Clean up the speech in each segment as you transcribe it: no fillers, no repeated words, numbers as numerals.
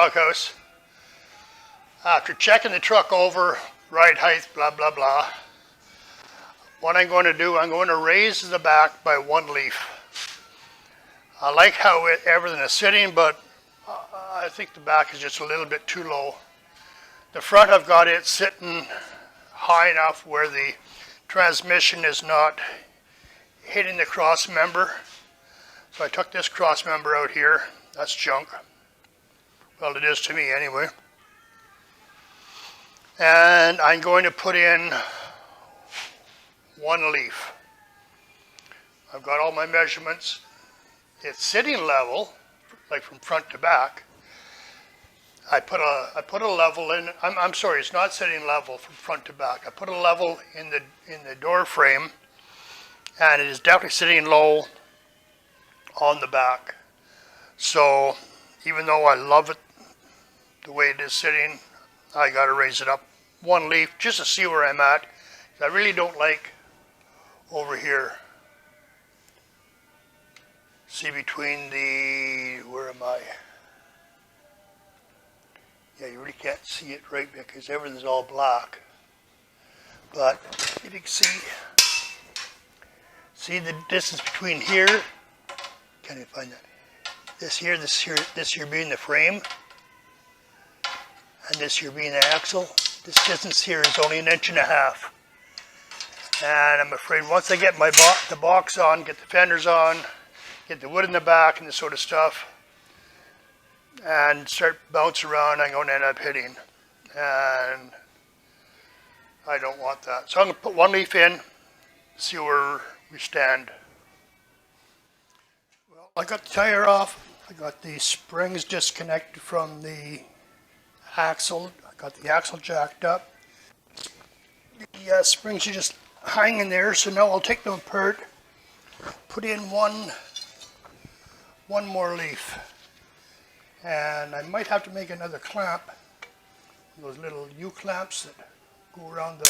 doghouse. After checking the truck over, ride height, blah, blah, blah, what I'm going to do, I'm going to raise the back by 1 leaf. I like how everything is sitting, but I think the back is just a little bit too low. The front, I've got it sitting high enough where the transmission is not hitting the cross member. So I took this cross member out here. That's junk. Well, it is to me anyway. And I'm going to put in 1 leaf. I've got all my measurements. It's sitting level, like from front to back. I put a level in. I'm sorry, it's not sitting level from front to back. I put a level in the door frame, and it is definitely sitting low on the back. So even though I love it the way it is sitting, I got to raise it up 1 leaf just to see where I'm at. I really don't like over here. See between the, where am I? Yeah, you really can't see it right because everything's all black. But you can see the distance between here. Can you find that? This here being the frame, and this here being the axle. This distance here is only 1.5 inches. And I'm afraid once I get the box on, get the fenders on, get the wood in the back and this sort of stuff, and start bouncing around, I'm going to end up hitting. And I don't want that. So I'm going to put 1 leaf in, see where we stand. Well, I got the tire off. I got the springs disconnected from the axle. I got the axle jacked up. The springs are just hanging there, so now I'll take them apart, put in one more leaf. And I might have to make another clamp, those little U-clamps that go around the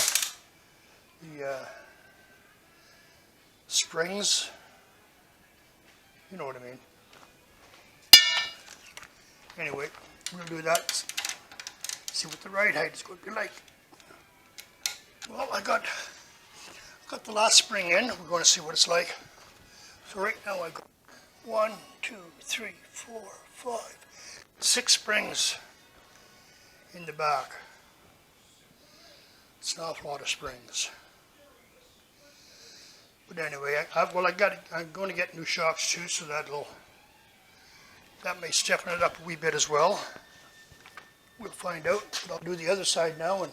springs. You know what I mean. Anyway, we'll do that. See what the ride height is going to be like. Well, I got the last spring in. We're going to see what it's like. So right now I've got 1, 2, 3, 4, 5, 6 springs in the back. It's an awful lot of springs. But anyway, I'm going to get new shocks too, so that may stiffen it up a wee bit as well. We'll find out. But I'll do the other side now and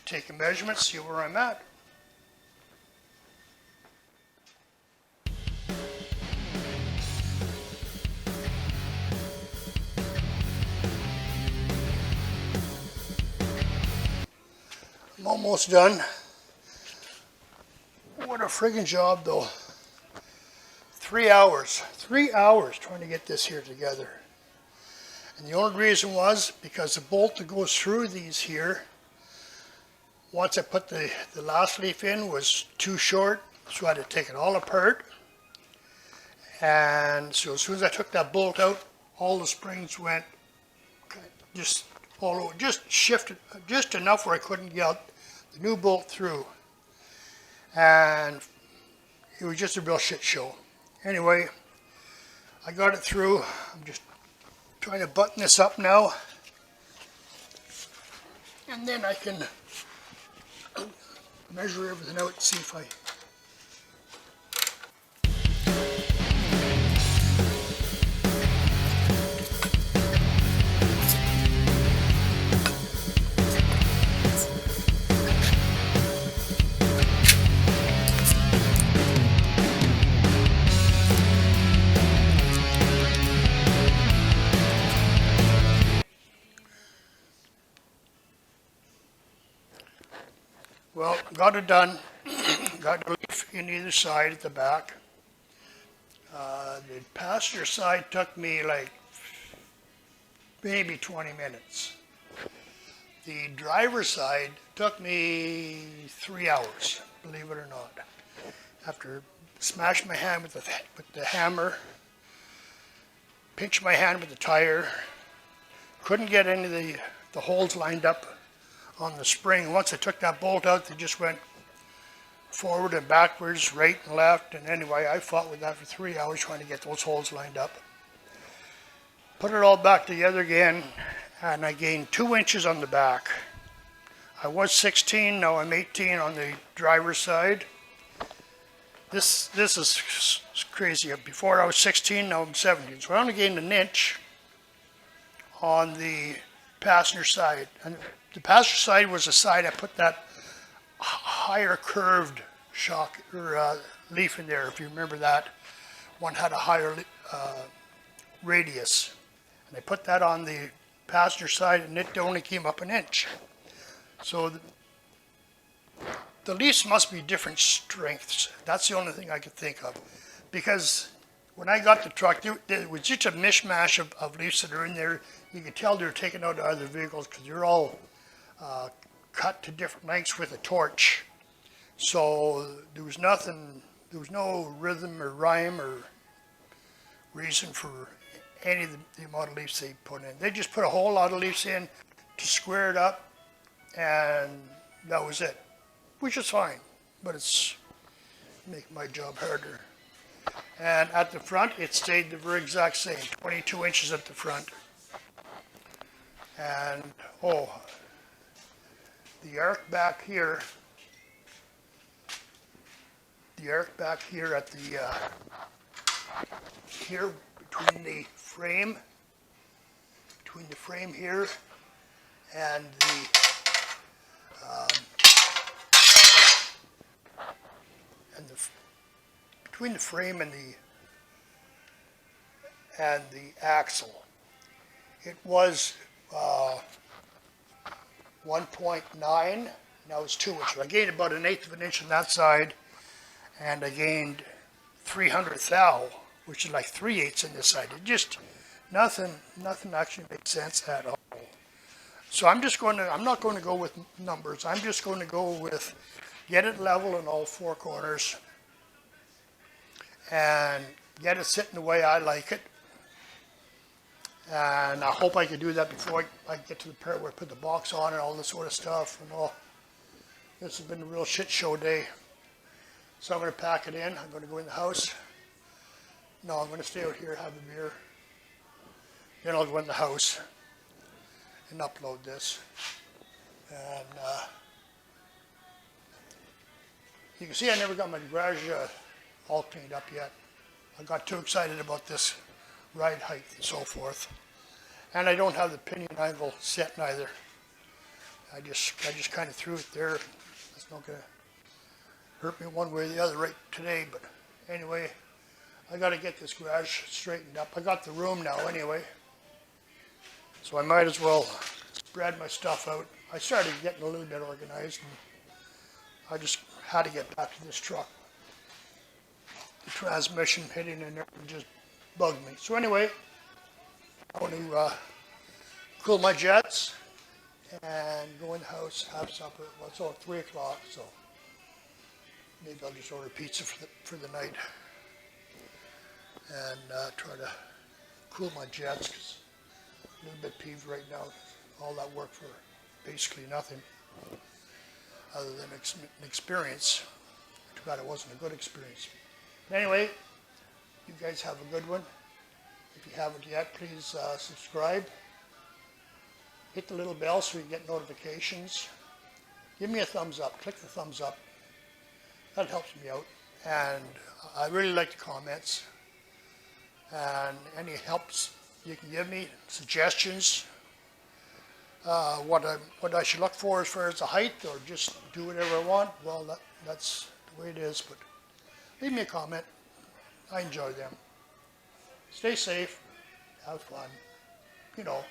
take a measurement, see where I'm at. I'm almost done. What a friggin' job though. 3 hours. 3 hours trying to get this here together. And the only reason was because the bolt that goes through these here, once I put the last leaf in, was too short, so I had to take it all apart. And so as soon as I took that bolt out, all the springs went just all over, just shifted just enough where I couldn't get the new bolt through. And it was just a real shit show. Anyway, I got it through. I'm just trying to button this up now. And then I can measure everything out and see if I... Well, got it done. Got the leaf in either side at the back. The passenger side took me like maybe 20 minutes. The driver's side took me 3 hours, believe it or not. After smashing my hand with the hammer, pinched my hand with the tire. Couldn't get any of the holes lined up on the spring. Once I took that bolt out, they just went forward and backwards, right and left. And anyway, I fought with that for 3 hours trying to get those holes lined up. Put it all back together again, and I gained 2 inches on the back. I was 16, now I'm 18 on the driver's side. This is crazy. Before I was 16, now I'm 17. So I only gained 1 inch on the passenger side. And the passenger side was the side I put that higher curved shock or leaf in there, if you remember that. One had a higher radius. And I put that on the passenger side, and it only came up 1 inch. So the leaves must be different strengths. That's the only thing I could think of. Because when I got the truck, there was just a mishmash of leaves that are in there. You could tell they were taken out of other vehicles because they're all cut to different lengths with a torch. So there was no rhythm or rhyme or reason for any of the amount of leaves they put in. They just put a whole lot of leaves in to square it up, and that was it, which is fine, but it's making my job harder. And at the front, it stayed the very exact same, 22 inches at the front. And, the arc back here at the, here between the frame here and between the frame and the axle, it was 1.9. Now it's 2 inches. I gained about 1/8 of an inch on that side, and I gained 300 thou, which is like 3/8 on this side. It just nothing actually makes sense at all. So I'm not going to go with numbers. I'm just going to go with get it level in all 4 corners and get it sitting the way I like it. And I hope I can do that before I get to the part where I put the box on and all this sort of stuff. And all. This has been a real shit show day. So I'm going to pack it in. I'm going to go in the house. No, I'm going to stay out here, have a beer. Then I'll go in the house and upload this. And you can see I never got my garage all cleaned up yet. I got too excited about this ride height and so forth. And I don't have the pinion angle set neither. I just kind of threw it there. It's not going to hurt me one way or the other right today, but anyway, I got to get this garage straightened up. I got the room now anyway, so I might as well spread my stuff out. I started getting a little bit organized, and I just had to get back to this truck. The transmission hitting in there just bugged me. So anyway, I want to cool my jets and go in the house, have supper. Well, it's all 3 o'clock, so maybe I'll just order pizza for the night and try to cool my jets, because I'm a little bit peeved right now. All that work for basically nothing other than an experience. Too bad it wasn't a good experience. Anyway, you guys have a good one. If you haven't yet, please subscribe. Hit the little bell so you get notifications. Give me a thumbs up. Click the thumbs up. That helps me out. And I really like the comments. And any helps you can give me, suggestions, what I should look for as far as the height, or just do whatever I want. Well, that's the way it is. But leave me a comment. I enjoy them. Stay safe. Have fun. You know.